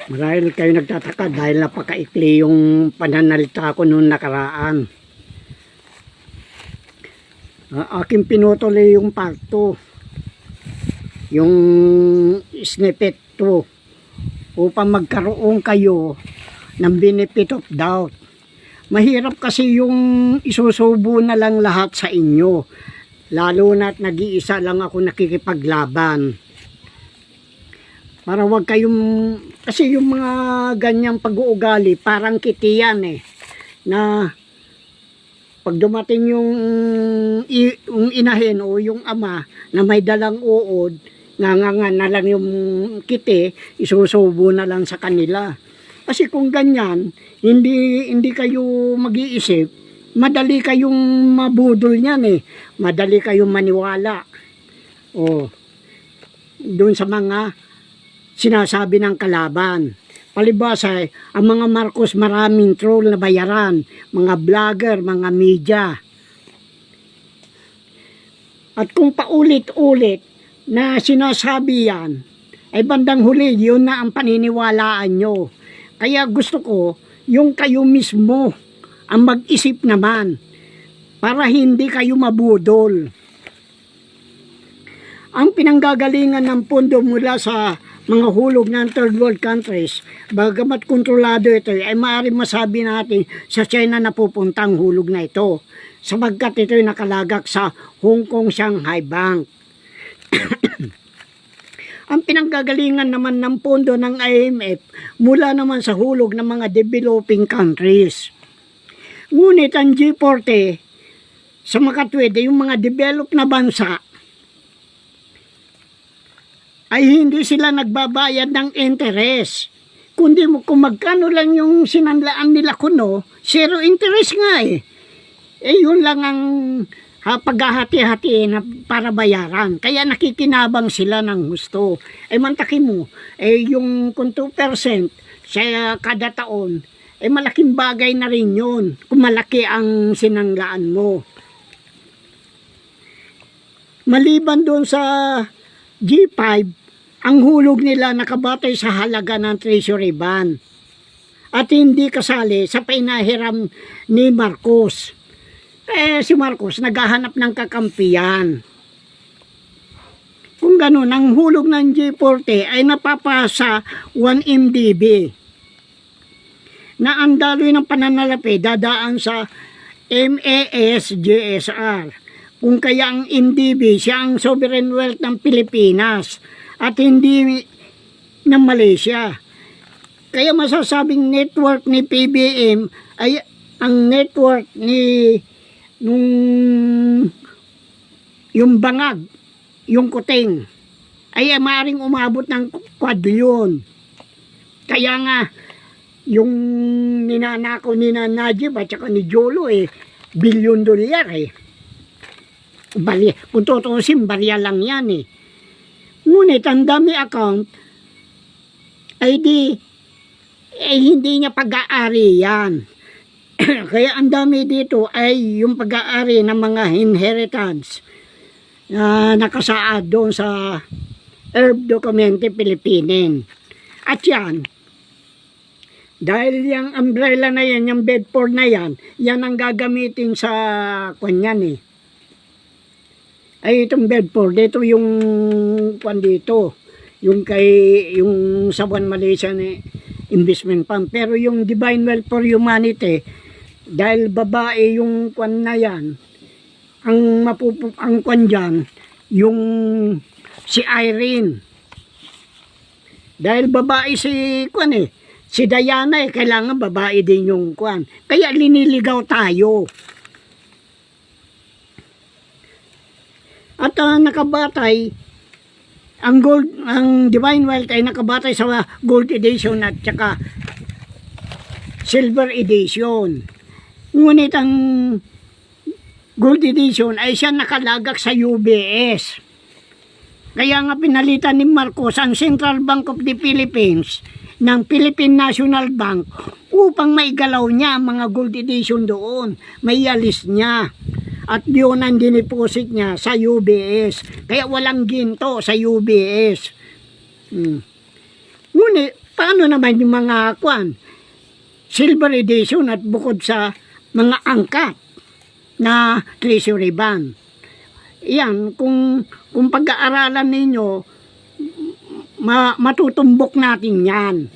Marahil kayo nagtataka dahil napakaikli yung pananalita ko noong nakaraan. Aking pinutol yung part 2. Yung snippet 2. Upang magkaroon kayo ng benefit of doubt. Mahirap kasi yung isusubo na lang lahat sa inyo. Lalo na't nag-iisa lang ako nakikipaglaban. Para wag kayong, kasi yung mga ganyang pag-uugali parang kitiyan na pag dumating yung inahin o yung ama na may dalang uod, nganga na lang yung kiti, isusubo na lang sa kanila. Kasi kung ganyan, hindi kayo mag-iisip, madali kayong mabudol niyan madali kayong maniwala. Doon sa mga sinasabi ng kalaban. Palibasa, ang mga Marcos maraming troll na bayaran, mga vlogger, mga media. At kung paulit-ulit na sinasabi yan, ay bandang huli, yun na ang paniniwalaan nyo. Kaya gusto ko, yung kayo mismo ang mag-isip naman para hindi kayo mabudol. Ang pinanggagalingan ng pondo mula sa mga hulog ng third world countries, bagamat kontrolado ito, ay maaaring masabi natin sa China na pupuntang hulog na ito, sapagkat ito ay nakalagak sa Hong Kong Shanghai Bank. Ang pinanggagalingan naman ng pondo ng IMF mula naman sa hulog ng mga developing countries. Ngunit ang G40 sa makatwid, yung mga developed na bansa, ay hindi sila nagbabayad ng interest. Kundi kung magkano lang yung sinanlaan nila kuno, zero interest nga yun lang ang paghahati-hati para bayaran. Kaya nakikinabang sila ng gusto. Mantaki mo, yung kung 2% sa kada taon, malaking bagay na rin yun kung malaki ang sinanglaan mo. Maliban doon sa G5, ang hulog nila nakabatay sa halaga ng treasury bond at hindi kasali sa pinahiram ni Marcos. Si Marcos naghahanap ng kakampiyan. Kung ganun, ang hulog ng G40 ay napapasa 1 MDB na ang daloy ng pananalapi dadaan sa MAS-GSR. Kung kaya ang MDB siya ang sovereign wealth ng Pilipinas at hindi ng Malaysia. Kaya masasabing network ni PBM ay ang network ni yung bangag, yung kuting, ay maaaring umabot ng kwadrilyon. Kaya nga, yung ninanakaw ni Najib at saka ni Jolo bilyon dolyar Kung tutusin, barya lang yan Ngunit ang dami account ay hindi niya pag-aari yan. Kaya ang dami dito ay yung pag-aari ng mga inheritance na nakasaad doon sa Herb Documenti Pilipinin. At yan, dahil yung umbrella na yan, yung bedboard na yan, yan ang gagamitin sa kanyan ay itong bedboard, ito yung kwan dito, yung sa One Malaysian Investment Fund. Pero yung Divine Wealth for Humanity, dahil babae yung kwan na yan, ang kwan dyan, yung si Irene. Dahil babae si kwan si Diana kailangan babae din yung kwan. Kaya liniligaw tayo. At nakabatay ang Divine Wealth ay nakabatay sa gold edition at saka silver edition. Ngunit ang gold edition ay siya nakalagak sa UBS. Kaya nga pinalitan ni Marcos ang Central Bank of the Philippines ng Philippine National Bank upang maigalaw niya ang mga gold edition doon. May alis niya. At yun ang diniposit niya sa UBS. Kaya walang ginto sa UBS. Ngunit Paano naman yung mga silver edition at bukod sa mga angkat na treasury bond? Yan, kung pag-aaralan ninyo, matutumbok natin yan.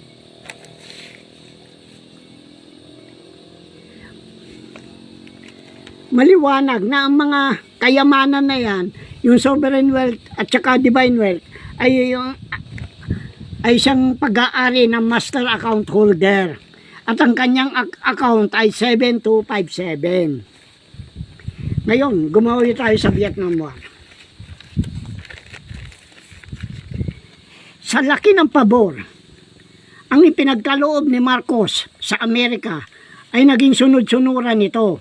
Maliwanag na ang mga kayamanan na yan, yung sovereign wealth at saka divine wealth, ay siyang pag-aari ng master account holder. At ang kanyang account ay 7257. Ngayon, gumawa tayo sa Vietnam War. Sa laki ng pabor, ang ipinagkaloob ni Marcos sa Amerika ay naging sunod-sunuran ito.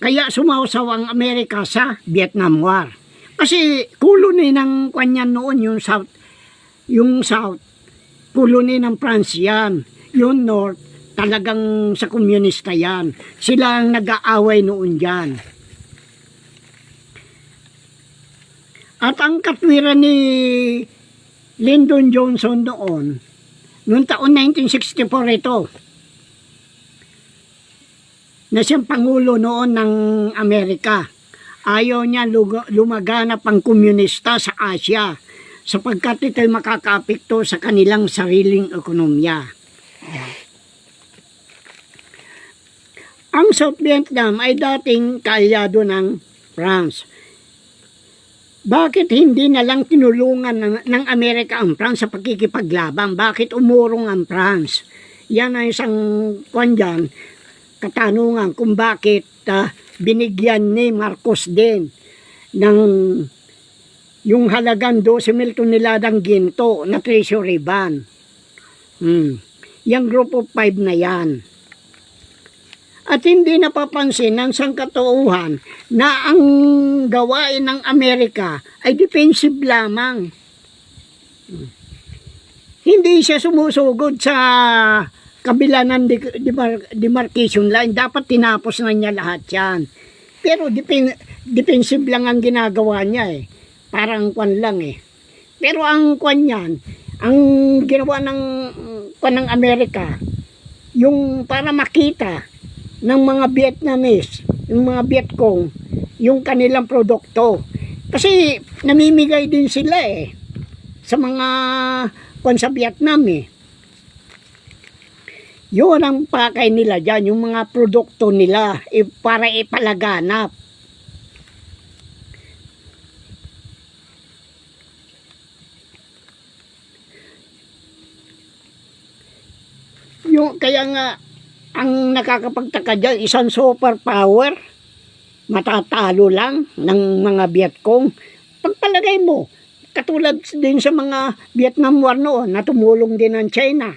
Kaya sumausaw ang Amerika sa Vietnam War. Kasi colony ng kanyan noon yung South, colony ng France yan. Yung North, talagang sa komunista yan. Sila ang nag-aaway noon dyan. At ang katwiran ni Lyndon Johnson noong taon 1964 ito, na siyang Pangulo noon ng Amerika. Ayaw niya lumaganap ang komunista sa Asia sapagkat ito'y makakaapekto sa kanilang sariling ekonomiya. Ang South Vietnam ay dating kaalyado ng France. Bakit hindi na lang tinulungan ng Amerika ang France sa pagkikipaglaban? Bakit umurong ang France? Yan ang isang katanungan kung bakit binigyan ni Marcos din ng yung halagang 12,000 toneladang ginto na treasury bond. Yung group of 5 na yan. At hindi napapansin ng sangkatauhan na ang gawain ng Amerika ay defensive lamang. Hindi siya sumusugod sa kabila ng demarcation line. Dapat tinapos na niya lahat yan. Pero defensive lang ang ginagawa niya eh. Parang lang eh. Pero ang yan, ang ginawa ng Amerika, yung para makita ng mga Vietnamese, yung mga Vietcong, yung kanilang produkto. Kasi namimigay din sila eh sa mga sa Vietnam eh. Yun ang pakay nila dyan, yung mga produkto nila para ipalaganap. Kaya nga, ang nakakapagtaka dyan, isang superpower, matatalo lang ng mga Vietcong. Pagpalagay mo, katulad din sa mga Vietnam War noon, na tumulong din ng China.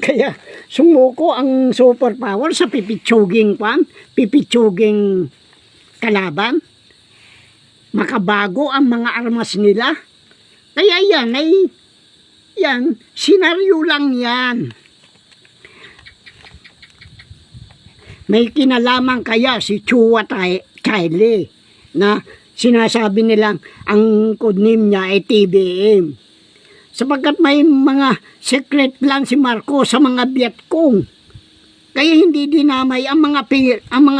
Kaya sumuko ang superpower sa pipitsuging kalaban. Makabago ang mga armas nila. Kaya yan, senaryo lang yan. May kinalaman kaya si Chua Kylie na sinasabi nilang ang codename niya ay TBM. Sapagkat may mga secret lang si Marcos sa mga Vietcong. Kaya hindi dinamay ang mga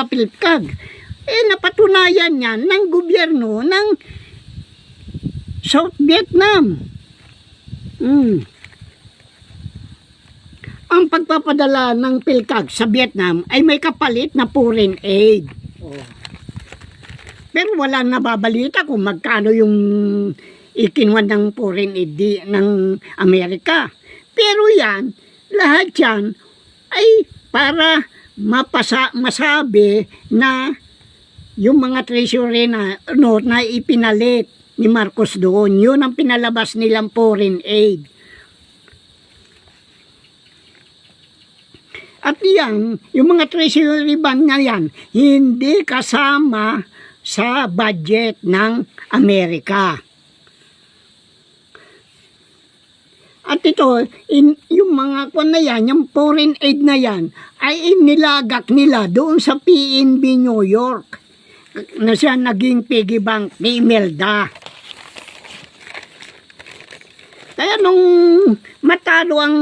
Pilipkag. Napatunayan yan ng gobyerno ng South Vietnam. Ang pagpapadala ng Pilkag sa Vietnam ay may kapalit na foreign aid. Pero wala nababalita kung magkano yung ikinwan ng foreign aid ng Amerika. Pero yan, lahat yan ay para masabi na yung mga treasury na ipinalit ni Marcos doon, yun ang pinalabas nilang foreign aid. At yan, yung mga treasury bond na yan, hindi kasama sa budget ng Amerika. At ito, yung mga na yan, yung foreign aid na yan, ay inilagak nila doon sa PNB New York, na siya naging piggy bank ni Imelda. Kaya nung matalo ang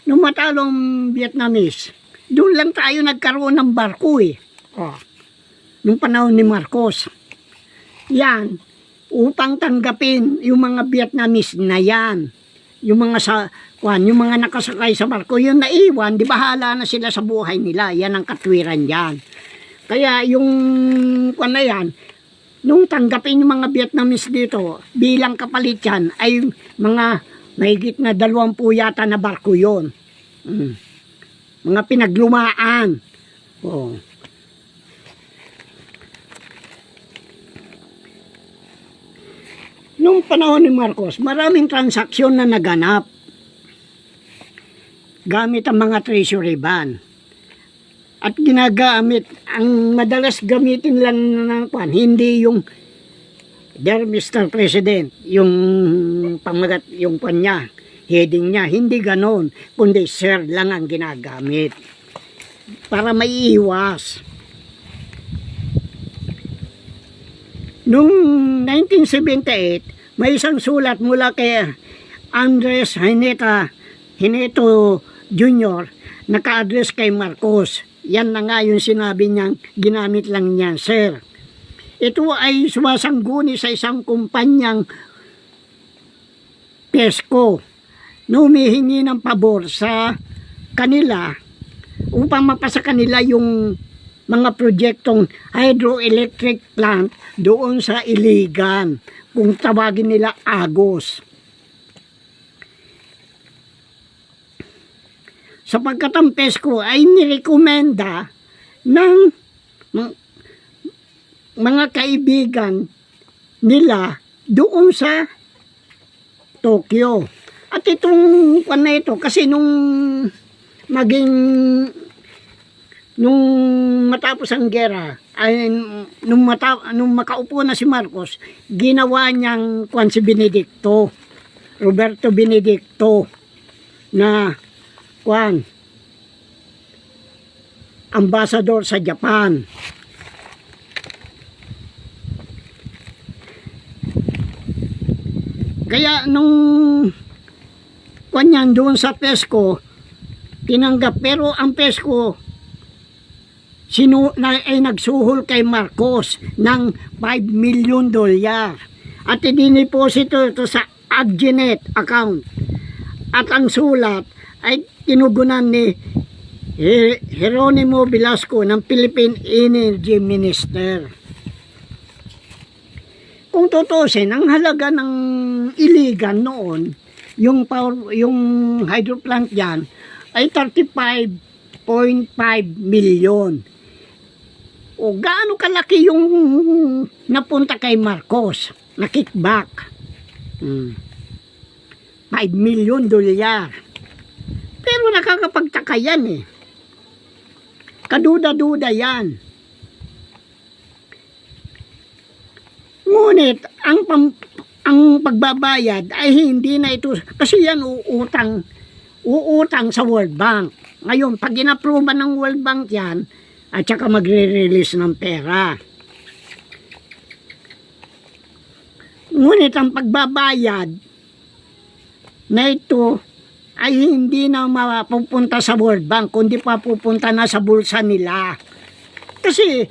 nung matalo ang Vietnamese, doon lang tayo nagkaroon ng barko eh. Oh, nung panahon ni Marcos. Yan, upang tanggapin yung mga Vietnamese na yan. Yung mga yung mga nakasakay sa barko, yung naiwan, di bahala na sila sa buhay nila. Yan ang katwiran yan. Kaya yung na yan, nung tanggapin yung mga Vietnamese dito, bilang kapalit yan, ay mga mahigit na 20 yata na barko yun. Mga pinaglumaan. Oh. Nung panahon ni Marcos, maraming transaksyon na naganap gamit ang mga treasury bond. At ginagamit, ang madalas gamitin lang ng hindi yung Dear Mr. President, yung pamagat, yung niya, heading niya, hindi ganon, kundi sir lang ang ginagamit para maiiwas. Noong 1978, may isang sulat mula kay Andres Hineto Jr. naka-address kay Marcos. Yan na nga yung sinabi niyang ginamit lang niya, sir. Ito ay sumasangguni sa isang kumpanyang PESCO na humihingi ng pabor sa kanila upang mapasa kanila yung mga proyektong hydroelectric plant doon sa Iligan, kung tawagin nila Agos. Sapagkat ang PESCO ay nirekomenda ng mga kaibigan nila doon sa Tokyo. At itong na ito, kasi nung matapos ang gera, ay nung makaupo na si Marcos, ginawa niyang si Benedicto, Roberto Benedicto, na ambassador sa Japan. Kaya nung yan doon sa PESCO, tinanggap. Pero ang PESCO ay nagsuhol kay Marcos ng $5 million at idiniposito ito sa Aggenet account. At ang sulat ay tinugunan ni Jeronimo Velasco ng Philippine Energy Minister. Kung tutusin, ang halaga ng Iligan noon, yung hydro plant yan, ay 35.5 million. O gaano kalaki yung napunta kay Marcos na kickback? $5 million. Pero nakakapagtaka yan eh. Kaduda-duda yan. Ngunit ang pagbabayad ay hindi na ito, kasi yan uutang sa World Bank. Ngayon, pag inapprove ng World Bank yan, at saka magre-release ng pera. Ngunit ang pagbabayad na ito ay hindi na mapupunta sa World Bank, kundi papupunta na sa bulsa nila. Kasi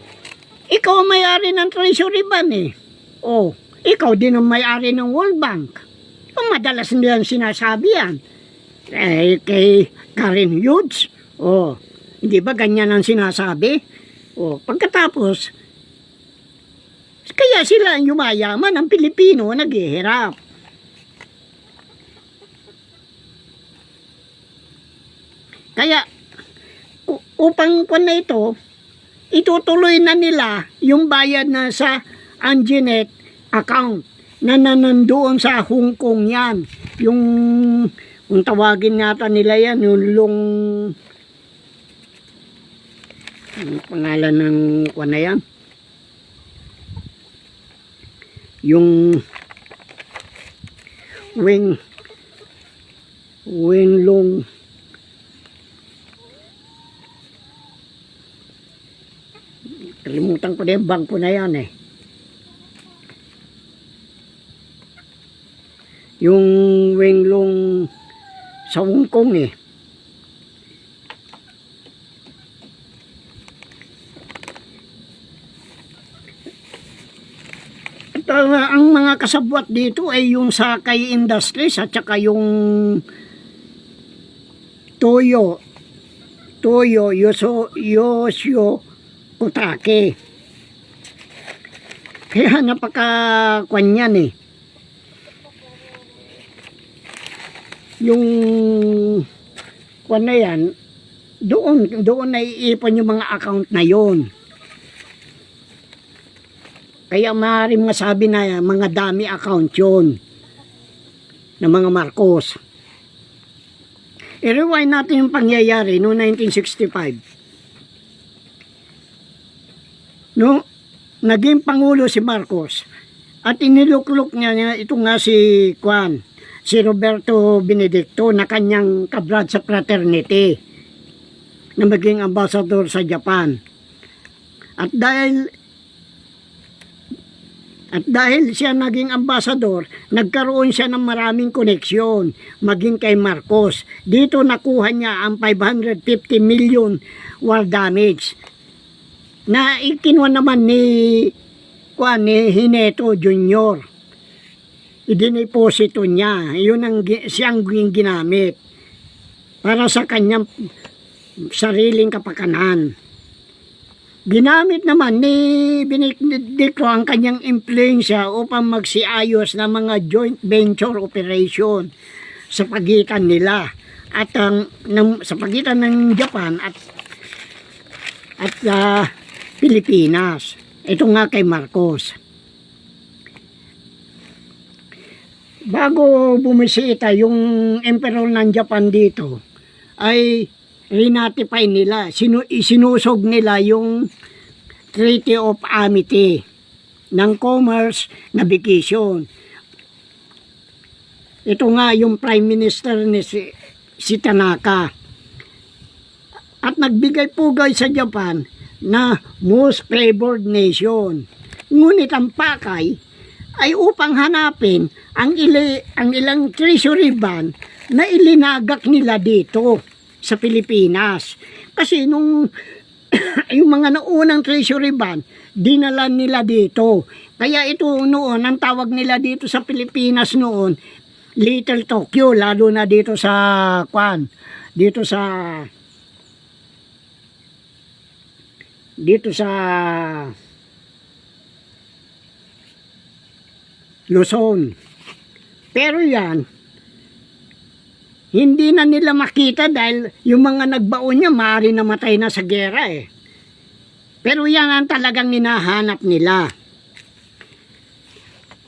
ikaw ang may-ari ng treasury bond eh. O, ikaw din ang may-ari ng World Bank. Madalas nilang sinasabi yan. Kay Karen Hughes, hindi ba ganyan ang sinasabi? Pagkatapos, kaya sila ang yumayaman, ang Pilipino naghihirap. Kaya, upang na ito, itutuloy na nila yung bayad na sa Aggenet account na nandoon sa Hong Kong yan. Yung, kung tawagin yata nila yan, yung pangalan ng na yan? Yung Wenlong kalimutan ko na yung bangko na yan eh. yung Wenlong sa Hong Kong eh. At ang mga kasabwat dito ay yung Sakay Industries at saka yung Toyo Yoshio Kotake. Kaya napaka-kwan yan eh. Yung kwan na yan, doon naiipon yung mga account na yon. Kaya maaaring masabi na mga dami account yon ng mga Marcos. I-rewind natin yung pangyayari noong 1965. No, naging Pangulo si Marcos at iniluklok niya ito nga si Roberto Benedicto na kanyang kabrad sa fraternity na maging ambassador sa Japan. At dahil siya naging ambassador, nagkaroon siya ng maraming koneksyon, maging kay Marcos. Dito nakuha niya ang 550 million war damage na ikinuha naman ni Hineto Jr. Idiniposito niya. Yun ang siyang ginamit para sa kanyang sariling kapakanan. Ginamit naman ni Benedicto ang kanyang influensya upang magsiayos ng mga joint venture operation sa pagitan nila at sa pagitan ng Japan at Pilipinas. Ito nga kay Marcos. Bago bumisita yung emperor ng Japan dito, ay rinatify nila, isinusog nila yung Treaty of Amity ng Commerce Navigation. Ito nga yung Prime Minister ni si Tanaka. At nagbigay pugay sa Japan na most favored nation. Ngunit ang pakay ay upang hanapin ang ilang treasury bond na ilinagak nila dito sa Pilipinas. Kasi nung yung mga naunang treasury bond, dinala nila dito. Kaya ito noon, ang tawag nila dito sa Pilipinas noon, Little Tokyo, lalo na dito sa Luzon. Pero yan, hindi na nila makita dahil yung mga nagbaon niya maaari namatay na sa gera eh. Pero yan ang talagang hinahanap nila.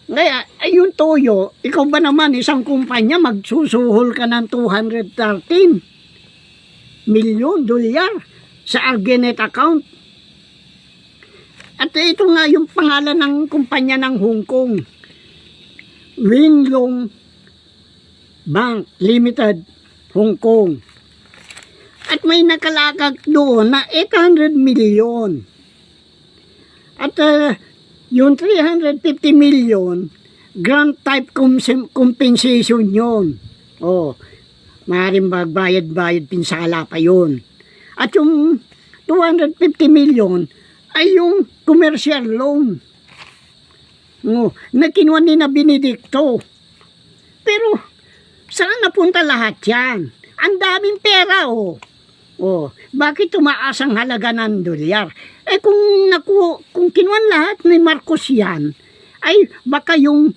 Kaya, yung Toyo, ikaw ba naman isang kumpanya magsusuhol ka ng 213 milyon dolyar sa Argenet account. At ito nga yung pangalan ng kumpanya ng Hong Kong. Wenlong Bank Limited, Hong Kong. At may nakalakag doon na 800 million. At yung 350 million, grant type compensation yun. Maaaring magbayad-bayad pinsala pa yun. At yung 250 million ay yung commercial loan. Na kinuha ni na Benedicto. Pero saan napunta lahat yan? Ang daming pera bakit tumaas ang halaga ng dolyar? Kung kinuha lahat ni Marcos yan, ay baka yung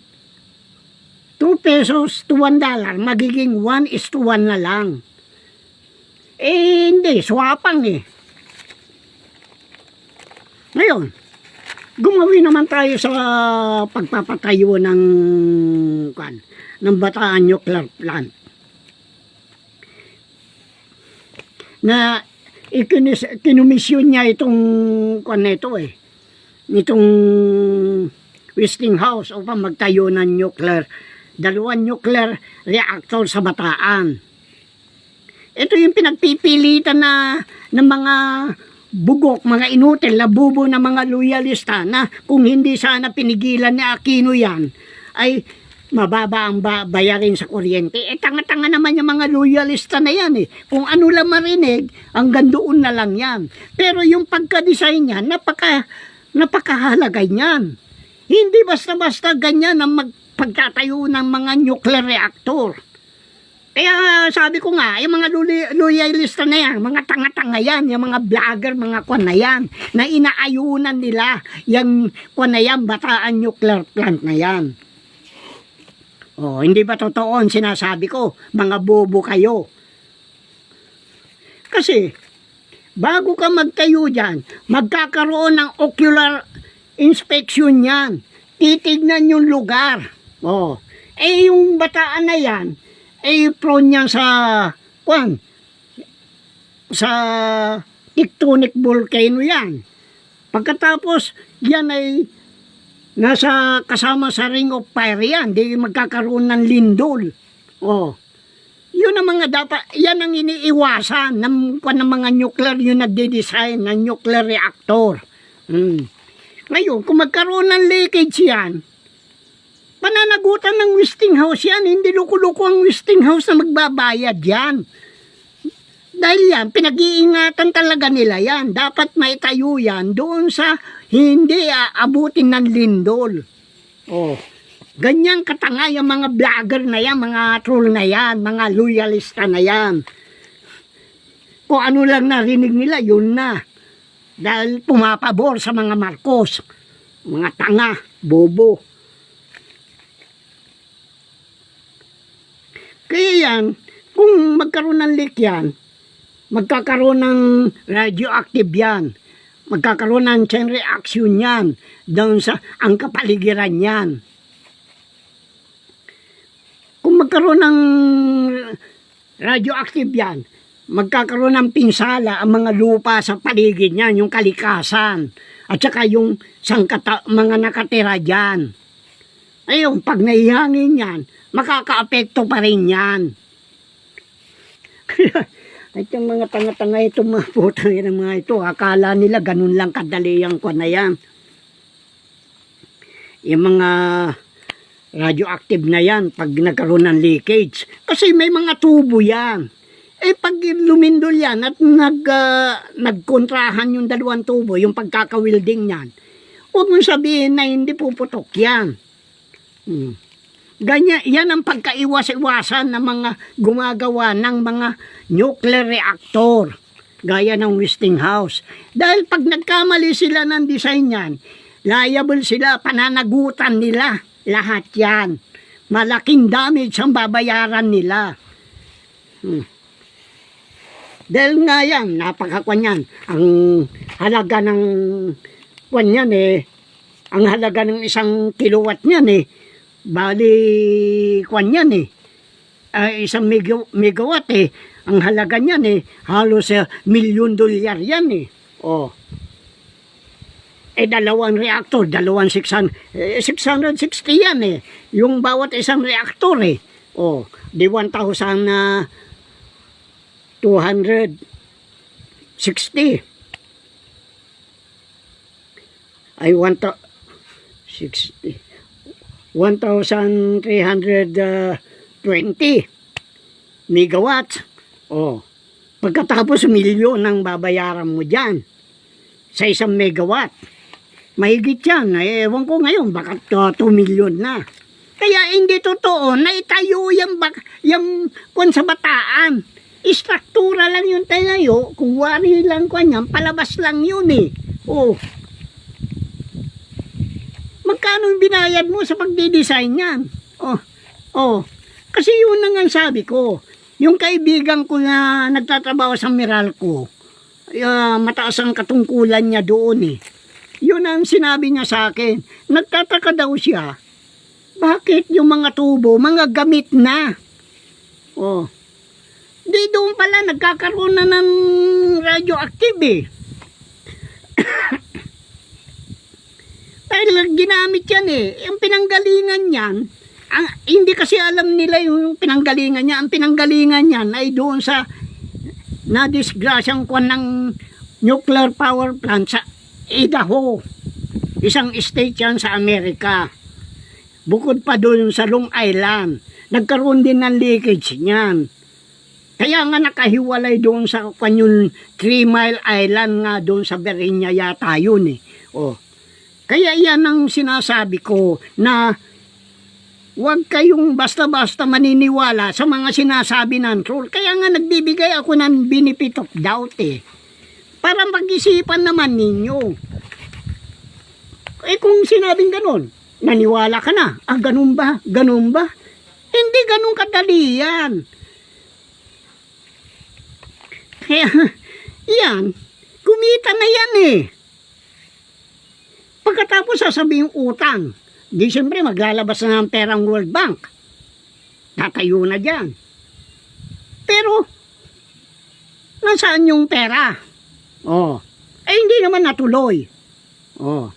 2 pesos to $1 magiging 1:1 na lang. Hindi, swapang Ngayon, gumawi naman tayo sa pagpapatayo ng Bataan Nuclear Plant. Na kinumisyon niya itong itong Westinghouse upang magtayo ng dalawang nuclear reactor sa Bataan. Ito yung pinagpipilitan ng mga bugok, mga inutil, labubo na mga loyalista na kung hindi sana pinigilan ni Aquino yan, ay mababa ang bayarin sa kuryente. Tanga-tanga naman yung mga loyalista na yan eh. Kung ano lang marinig, hanggang doon na lang yan. Pero yung pagka-design niya, napakahalaga niyan. Hindi basta-basta ganyan ang pagtatayo ng mga nuclear reactor. Kaya sabi ko nga, yung mga loyalista na yan, mga tanga-tanga yan, yung mga vlogger, mga kwan na yan, na inaayunan nila yung kwan na yan, Bataan nuclear plant na yan. Oh, hindi ba totoo ang sinasabi ko? Mga bobo kayo. Kasi, bago ka magtayo dyan, magkakaroon ng ocular inspection yan. Titignan yung lugar. Oh, yung Bataan na yan, prone yan sa tectonic volcano yan. Pagkatapos, yan ay nasa kasama sa ring of fire yan. Di magkakaroon ng lindol. Oh. Yun ang mga dapat, yan ang iniiwasan ng mga nuclear, yung nagde-design ng nuclear reactor. Ngayon, kung magkaroon ng leakage yan, pananagutan ng Westinghouse yan, hindi luko-luko ang Westinghouse na magbabayad yan. Dahil yan, pinag-iingatan talaga nila yan. Dapat maitayo yan doon sa hindi aabutin ng lindol. Oh, ganyan katanga yung mga vlogger na yan, mga troll na yan, mga loyalista na yan. Kung ano lang narinig nila, yun na. Dahil pumapabor sa mga Marcos, mga tanga, bobo. Kaya yan, kung magkaroon ng leak yan, magkakaroon ng radioactive yan, magkakaroon ng chain reaction yan, doon sa ang kapaligiran yan. Kung magkaroon ng radioactive yan, magkakaroon ng pinsala ang mga lupa sa paligid niyan, yung kalikasan, at saka yung mga nakatira dyan. Ayun, pag naihangin yan, makakaapekto pa rin yan. At yung mga tanga-tanga ito, mga putang ng mga ito, akala nila ganun lang kadali ang kwan na yan. Yung mga radioactive na yan, pag nagkaroon ng leakage. Kasi may mga tubo yan. Pag lumindol yan at nagkontrahan yung dalawang tubo, yung pagkakawilding yan, huwag mong sabihin na hindi puputok yan. Ganyan, yan ang pagkaiwas-iwasan ng mga gumagawa ng mga nuclear reactor, gaya ng Westinghouse. Dahil pag nagkamali sila ng design yan, liable sila, pananagutan nila, lahat yan. Malaking damage ang babayaran nila. Dahil nga yan, napakakwan yan. Ang halaga ng kwan yan ang halaga ng 1 kilowatt niyan bali kwan yan isang megawatt ang halaga niyan halos $1 million yan oh. Dalawang reactor, 660 yan yung bawat isang reactor oh, di 1,260 ay 1,320 megawatts. Oh, pagkatapos milyon ang babayaran mo dyan sa 1 megawatt. Mahigit yan. Ewan ko ngayon, baka 2 milyon na. Kaya hindi totoo na itayo yung kung sa Bataan. Istruktura lang yung tayo. Kung wari lang ko yan, palabas lang yun Oh. Magkano yung binayad mo sa pagdidesign yan? Oh. Kasi yun na nga sabi ko. Yung kaibigan ko na nagtatrabaho sa Meralco, mataas ang katungkulan niya doon Yun ang sinabi niya sa akin. Nagtataka daw siya. Bakit yung mga tubo, mga gamit na? Oh. Di doon pala nagkakaroon na ng radioactive Dahil ginamit yan yung pinanggalingan yan, hindi kasi alam nila yung pinanggalingan niya. Ang pinanggalingan niyan ay doon sa nadisgrasyang kwan ng nuclear power plant sa Idaho. Isang state yan sa Amerika. Bukod pa doon sa Long Island, nagkaroon din ng leakage niyan. Kaya nga nakahiwalay doon sa yung 3 Mile Island nga doon sa Berinya yata yun eh. Oh. Kaya yan ang sinasabi ko na huwag kayong basta-basta maniniwala sa mga sinasabi ng troll. Kaya nga nagbibigay ako ng benefit of doubt eh. Para mag-isipan naman ninyo. Eh kung sinabing ganon, naniwala ka na. Ah, ganun ba? Ganun ba? Hindi ganun kadali yan. Kaya, yan, kumita na yan eh. Pagkatapos sasabihin utang, di siyempre maglalabas na ng perang World Bank. Tatayo na dyan. Pero, nasaan yung pera? Oh, eh hindi naman natuloy. Oh,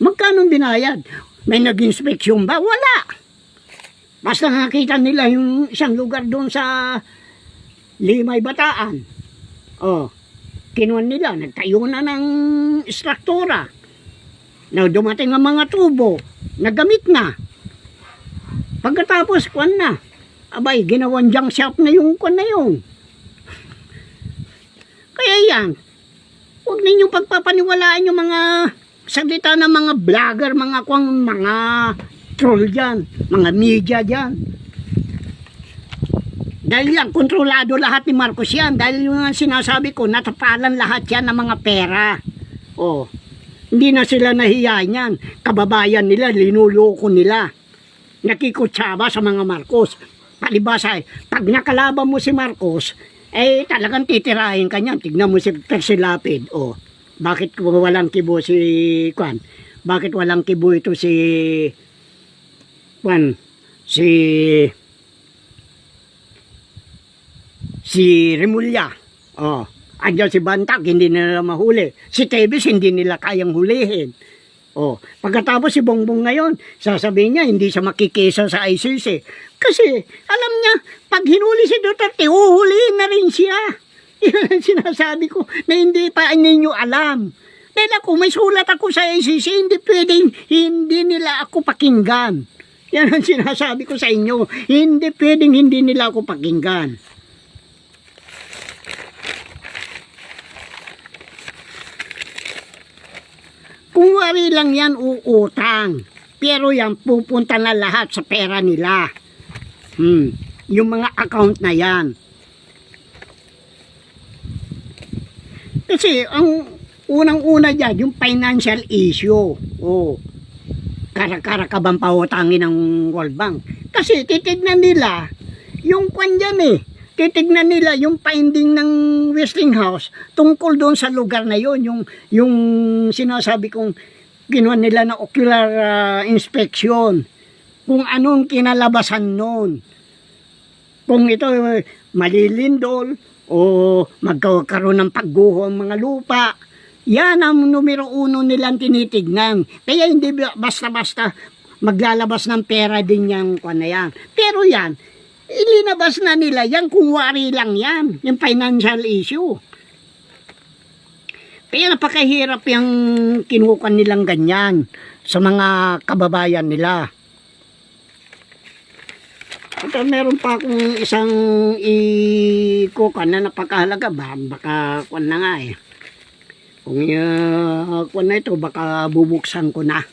magkano binayad? May nag-inspeksyon ba? Wala. Basta nakita nila yung isang lugar doon sa Limay Bataan. Oh, kinuha nila, nagtayo na ng struktura. Na dumating ang mga tubo, nagamit na. Pagkatapos, kuwan na. Abay, ginawan junk shop na yung kuwan na yun. Kaya yan, huwag ninyong pagpapaniwalaan yung mga salita ng mga vlogger, mga kuwang, mga troll dyan, mga media dyan. Dahil yan, kontrolado lahat ni Marcos yan. Dahil yung sinasabi ko, natapalan lahat yan ng mga pera. Oh, hindi na sila nahiya niyan. Kababayan nila, linuloko nila. Nakikutsaba sa mga Marcos. Palibasa, pag nakalaban mo si Marcos, eh talagang titirahin ka niyan. Tignan mo si Persilapid. Oh, bakit walang kibo si Kwan? Bakit walang kibo ito si Kwan? Si Remulla. Oh, andyan si Bantak, hindi nila mahuli. Si Tevez, hindi nila kayang hulihin. Oh, pagkatapos si Bongbong ngayon, sasabihin niya, hindi siya makikisa sa ICC. Kasi, alam niya, pag hinuli si Duterte, uhulihin na rin siya. Yan ang sinasabi ko, na hindi pa ninyo alam. Dahil ako, may sulat ako sa ICC, hindi pwedeng, hindi nila ako pakinggan. Yan ang sinasabi ko sa inyo, hindi pwedeng, hindi nila ako pakinggan. Kung wari lang yan uutang, pero yan pupunta na lahat sa pera nila. Yung mga account na yan. Kasi ang unang-una dyan, yung financial issue. Oh, kara-kara ka bang pautangin ng World Bank? Kasi titignan nila yung kwan dyan eh. Titignan nila yung finding ng Westinghouse tungkol doon sa lugar na yon, yung sinasabi kong ginawa nila na ocular inspection, kung anong kinalabasan noon, kung ito malilindol o magkakaroon ng pagguho ang mga lupa. Yan ang numero 1 nilang tinitignan. Kaya hindi basta-basta maglalabas ng pera din yung kwan na yan. Pero yan, ilinabas na nila yan kung wari lang yan, yung financial issue. Kaya napakahirap yung kinukuha nilang ganyan sa mga kababayan nila. At meron pa akong isang ikukan na napakahalaga, baka kwan na nga eh. Kung kwan na ito, baka bubuksan ko na.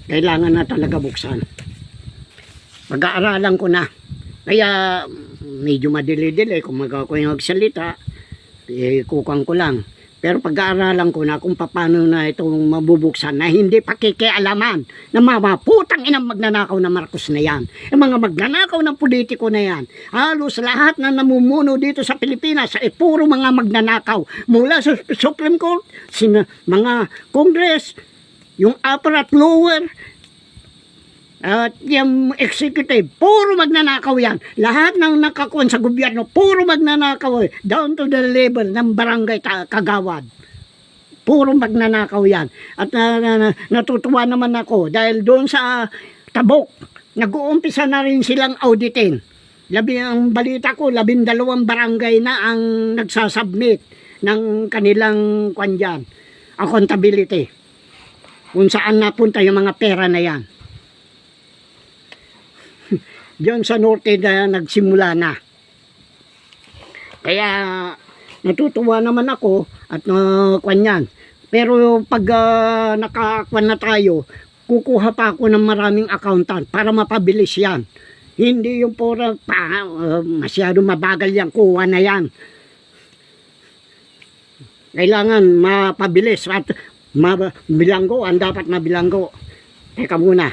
Kailangan na talaga buksan. Pag-aaralan ko na. Kaya medyo madili-dili kung magsalita, kukuhan ko lang. Pero pag-aaralan ko na kung paano na itong mabubuksan na hindi pakikialaman na maputang inang magnanakaw na Marcos na yan. Yung mga magnanakaw ng politiko na yan. Halos lahat na namumuno dito sa Pilipinas ay puro mga magnanakaw. Mula sa Supreme Court, mga Congress, yung upper at lower, at yung executive, puro magnanakaw yan. Lahat ng nakakuan sa gobyerno, puro magnanakaw. Down to the level ng barangay kagawad. Puro magnanakaw yan. At natutuwa naman ako dahil doon sa Tabok, nag-uumpisa na rin silang auditin. Ang balita ko, 12 barangay na ang nagsasubmit ng kanilang kwan dyan, accountability. kung saan napunta yung mga pera na yan. Diyan sa norte na nagsimula na. Kaya natutuwa naman ako at kanyan. Pero pag nakakuan na tayo, kukuha pa ako ng maraming accountant para mapabilis yan. Hindi yung pura masyado mabagal yan, kuha na yan. Kailangan mapabilis at mabilanggo, ang dapat mabilanggo. Teka muna.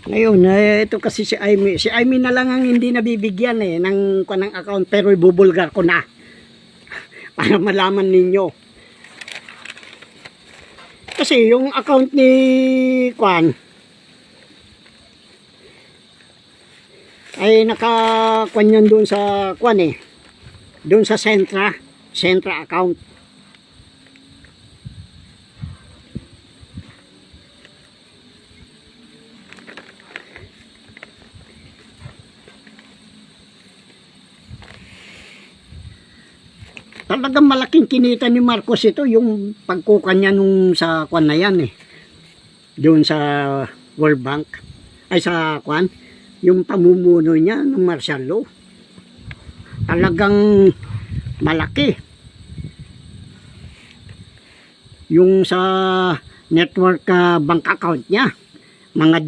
Ngayon, ito kasi si Amy. Si Amy na lang ang hindi nabibigyan ng account, pero ibubulgar ko na para malaman ninyo. Kasi yung account ni Kwan ay naka-Kwan yan doon sa Kwan doon sa Sentra account. Talagang malaking kinita ni Marcos ito, yung pagkuka niya nung sa Kwan na yan doon sa World Bank, ay sa Kwan, yung pamumuno niya ng martial law. Talagang malaki. Yung sa network bank account niya, mga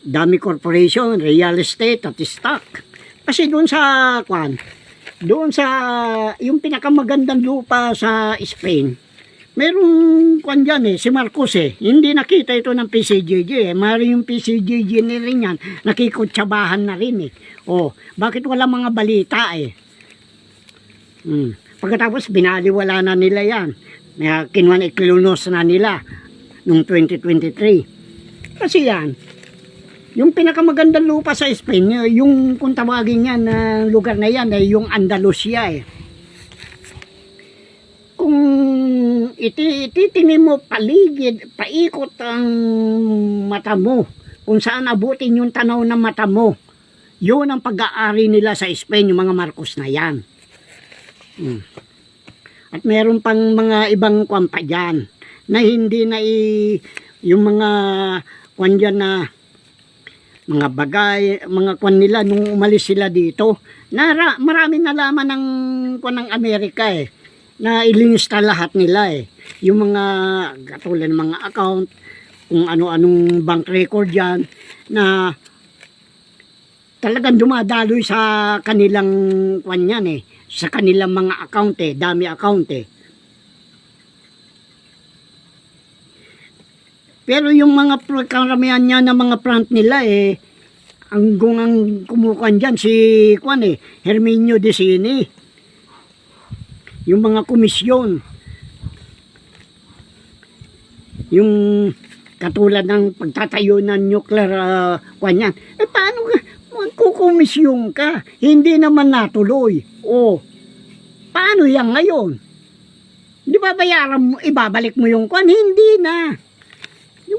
dami corporation, real estate at stock. Kasi doon sa Kwan, doon sa yung pinakamagandang lupa sa Spain, merong kwan dyan si Marcos hindi nakita ito ng PCGG mari yung PCGG na rin yan, nakikutsabahan na rin bakit wala mga balita pagkatapos binaliwala na nila yan, kinuha iklunos na nila noong 2023 kasi yan yung pinakamagandang lupa sa Spain, yung kung tawagin yan na lugar na yan ay yung Andalusia Kung ititingin mo paligid, paikot ang mata mo, kung saan abutin yung tanaw ng mata mo, yun ang pag-aari nila sa Spain, yung mga Marcos na yan. At meron pang mga ibang kwampa dyan, na hindi na yung mga kwan dyan na mga bagay, mga kwan nila nung umalis sila dito. Marami nalaman ng kwan ng Amerika na ilinista lahat nila Yung mga katulad ng mga account, kung ano-anong bank record yan, na talagang dumadaloy sa kanilang kwan yan sa kanilang mga account dami account Pero yung mga karamihan niya na mga front nila ang kumukuhan dyan si Herminio Decini. Yung mga komisyon. Yung katulad ng pagtatayo ng nuclear yan. Paano magkukomisyon ka? Hindi naman natuloy. Paano yan ngayon? Di ba bayaran mo, ibabalik mo yung Hindi na.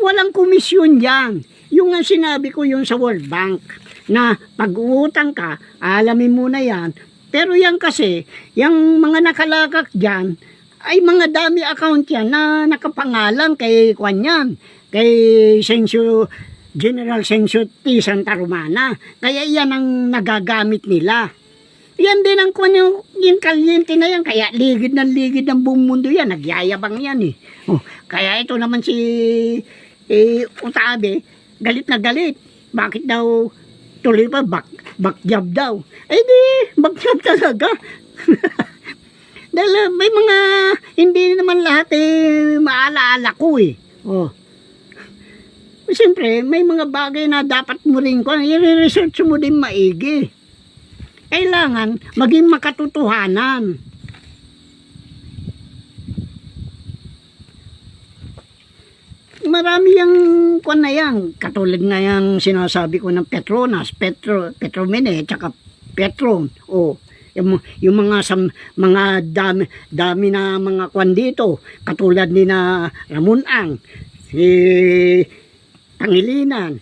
Walang komisyon yan. Yung ang sinabi ko yung sa World Bank, na pag-uutang ka, alamin mo na yan. Pero yan kasi, yung mga nakalakak dyan, ay mga dami account yan na nakapangalan kay Kwanyan, kay General Sensio T. Santa Romana. Kaya yan ang nagagamit nila. Yan din ang yung kalyente na yan. Kaya ligid ng buong mundo yan. Nagyayabang yan kaya ito naman si Utabe, galit na galit. Bakit daw tuloy pa backjob daw? Di, backjob talaga. may mga, hindi naman lahat maalaala ko eh. Oh. Siyempre, may mga bagay na dapat mo rin ko, i-research mo din maigi. Kailangan maging makatotohanan. Marami yung kwan na yan, katulad nga yung sinasabi ko ng Petronas, Petromene, tsaka Petron. O, yung mga dami na mga kwan dito, katulad ni na Ramon Ang, si Pangilinan,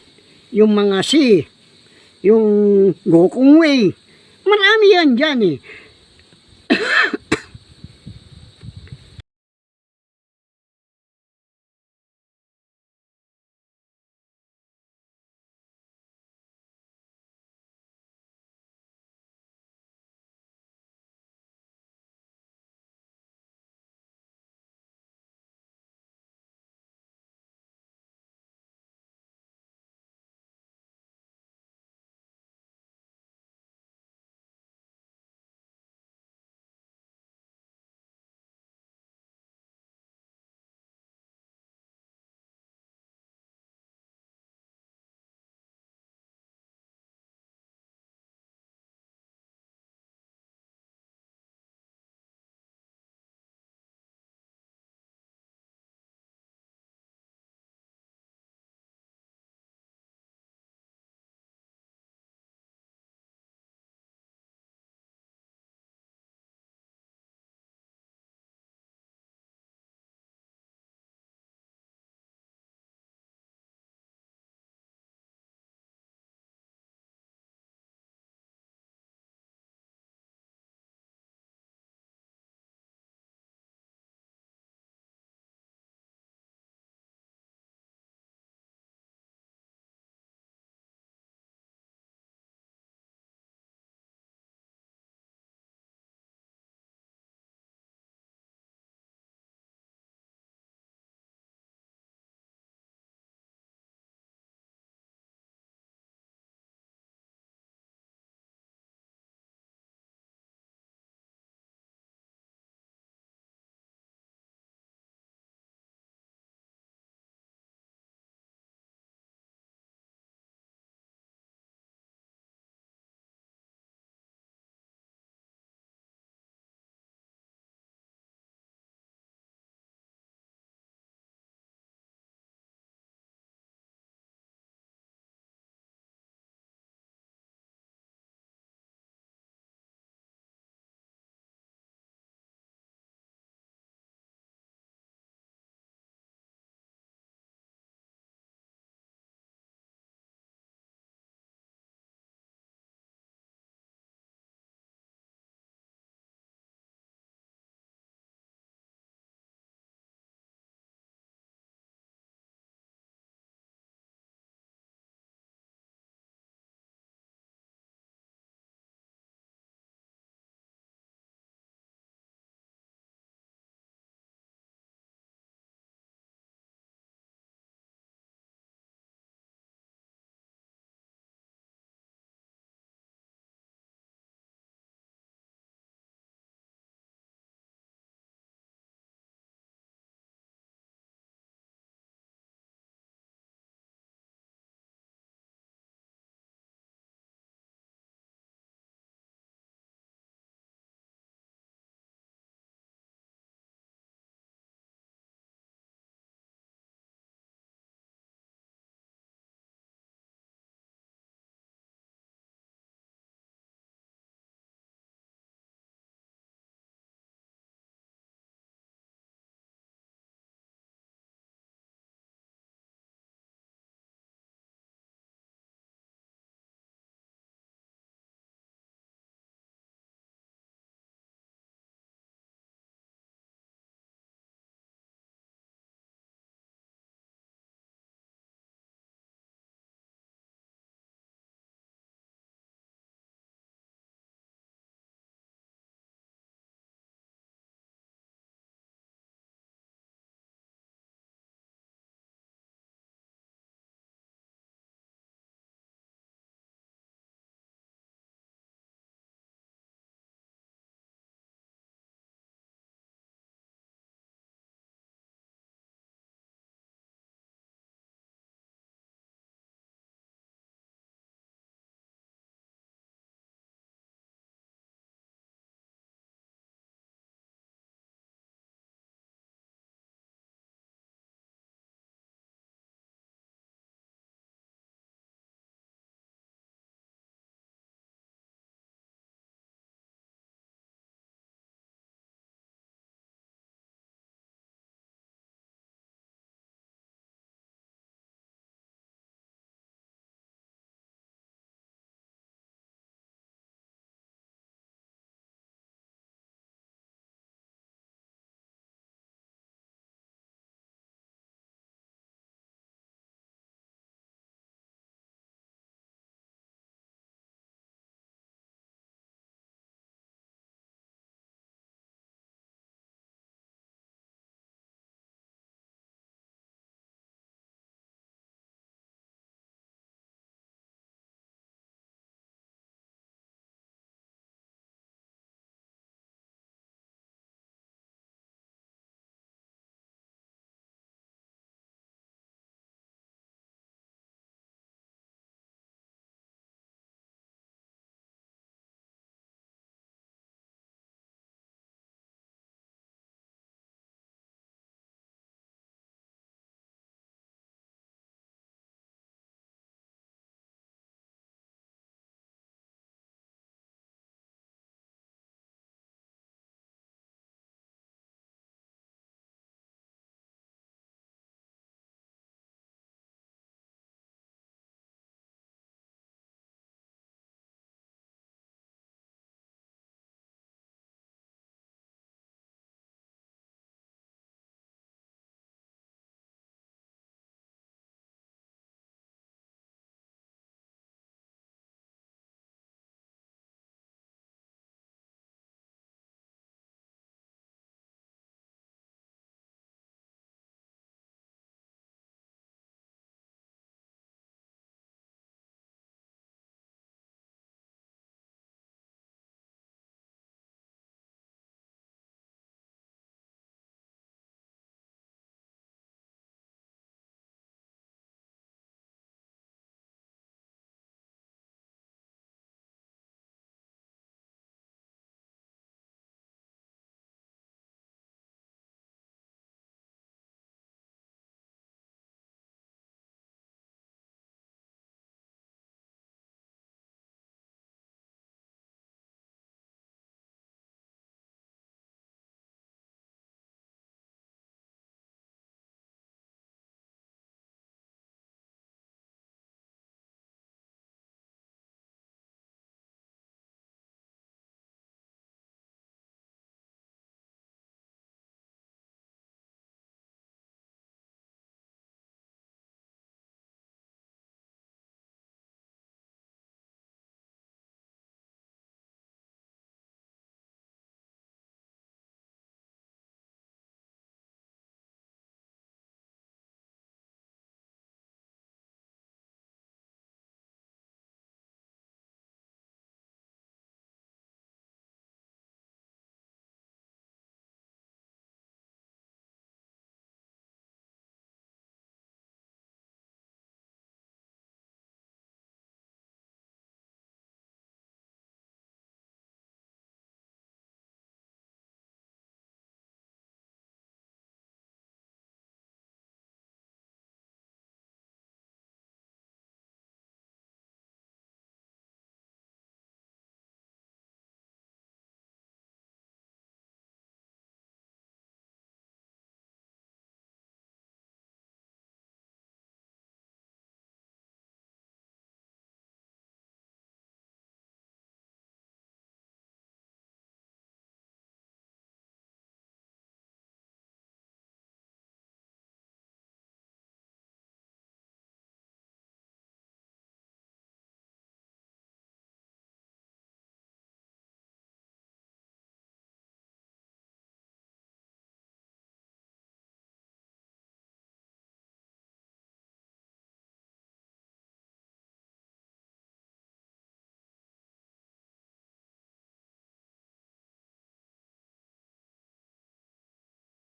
yung mga yung Gokong Wei, marami yan dyan eh.